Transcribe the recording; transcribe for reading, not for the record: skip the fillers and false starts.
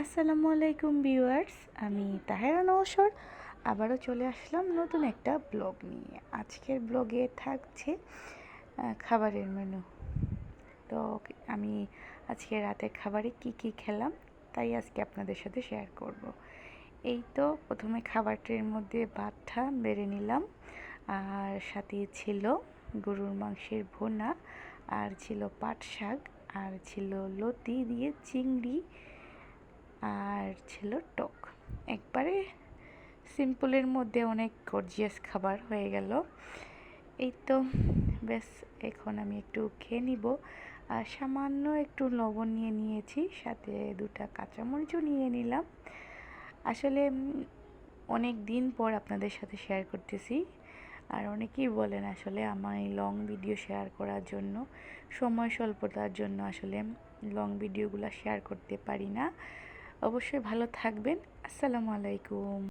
আসসালামু আলাইকুম ভিউয়ার্স, আমি তাহেরা নওশর আবারও চলে আসলাম নতুন একটা ব্লগ নিয়ে। আজকের ব্লগে থাকছে খাবারের মেনু। তো আমি আজকে রাতের খাবারে কি খেলাম তাই আজকে আপনাদের সাথে শেয়ার করব। এই তো প্রথমে খাবার ট্রের মধ্যে ভাতটা বেড়ে নিলাম, আর সাথে ছিল গরুর মাংসের ভুনা, আর ছিল পাট শাক, আর ছিল লতি দিয়ে চিংড়ি, আর ছিল টক। একবারে সিম্পলের মধ্যে অনেক গর্জিয়াস খাবার হয়ে গেল। এই তো ব্যাস, এখন আমি একটু খেয়ে নিব। আর সামান্য একটু লবণ নিয়ে নিয়েছি, সাথে দুটা কাঁচামরিচও নিয়ে নিলাম। আসলে অনেক দিন পর আপনাদের সাথে শেয়ার করতেছি। আর অনেকেই বলেন আসলে আমার লং ভিডিও শেয়ার করার জন্য, সময় স্বল্পতার জন্য আসলে লং ভিডিওগুলো শেয়ার করতে পারি না। অবশ্যই ভালো থাকবেন। আসসালামু আলাইকুম।